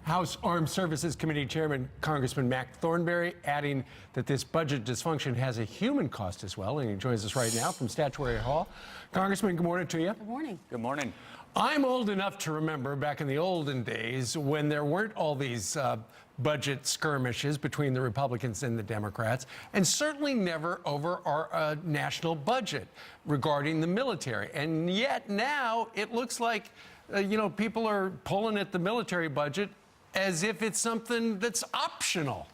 House Armed Services Committee Chairman Congressman Mac Thornberry adding that this budget dysfunction has a human cost as well, and he joins us right now from Statuary Hall. Congressman, good morning to you. Good morning. Good morning. I'm old enough to remember back in the olden days when there weren't all these budget skirmishes between the Republicans and the Democrats, and certainly never over our national budget regarding the military. And yet now it looks like, people are pulling at the military budget as if it's something that's optional.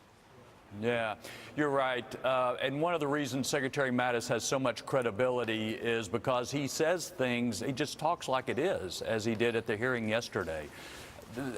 Yeah, you're right. And one of the reasons Secretary Mattis has so much credibility is because he says things, he just talks like it is, as he did at the hearing yesterday.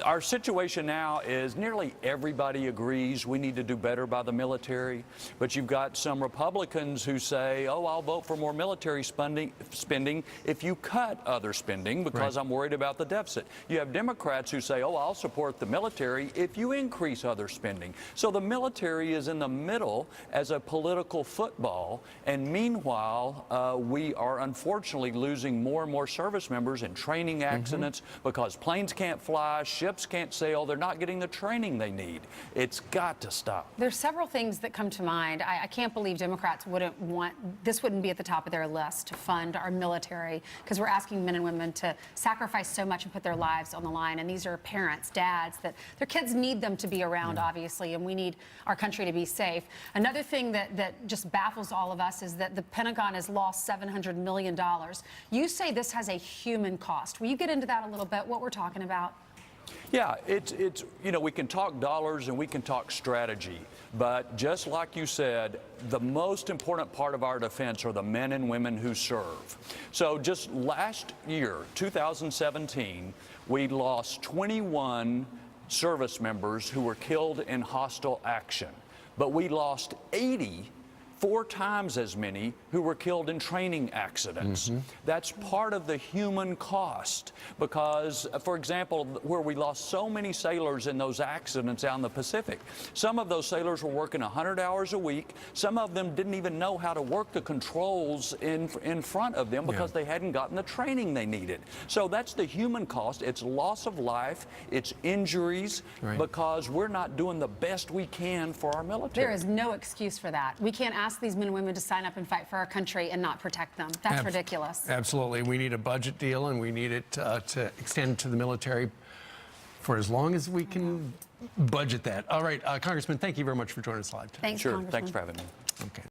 Our situation now is nearly everybody agrees we need to do better by the military, but you've got some Republicans who say, oh, I'll vote for more military spending if you cut other spending because I'm worried about the deficit. You have Democrats who say, oh, I'll support the military if you increase other spending. So the military is in the middle as a political football, and meanwhile, we are unfortunately losing more and more service members in training accidents because planes can't fly, ships can't sail, they're not getting the training they need. It's got to stop. There's several things that come to mind. I can't believe Democrats wouldn't be at the top of their list to fund our military, because we're asking men and women to sacrifice so much and put their lives on the line. And these are parents, dads, that their kids need them to be around, obviously, and we need our country to be safe. Another thing that just baffles all of us is that the Pentagon has lost $700 million. You say this has a human cost. Will you get into that a little bit, what we're talking about? Yeah, it's we can talk dollars and we can talk strategy, but just like you said, the most important part of our defense are the men and women who serve. So just last year, 2017, we lost 21 service members who were killed in hostile action, but we lost 4 times as many who were killed in training accidents. That's part of the human cost because, for example, where we lost so many sailors in those accidents out in the Pacific, some of those sailors were working 100 hours a week. Some of them didn't even know how to work the controls in front of them because they hadn't gotten the training they needed. So that's the human cost. It's loss of life, it's injuries, because we're not doing the best we can for our military. There is no excuse for that. We can't ask these men and women to sign up and fight for our country and not protect them. That's ridiculous. Absolutely. We need a budget deal, and we need it to extend to the military for as long as we can budget that. All right, Congressman, thank you very much for joining us live today. Thanks, Sure. Congressman. Thanks for having me. Okay.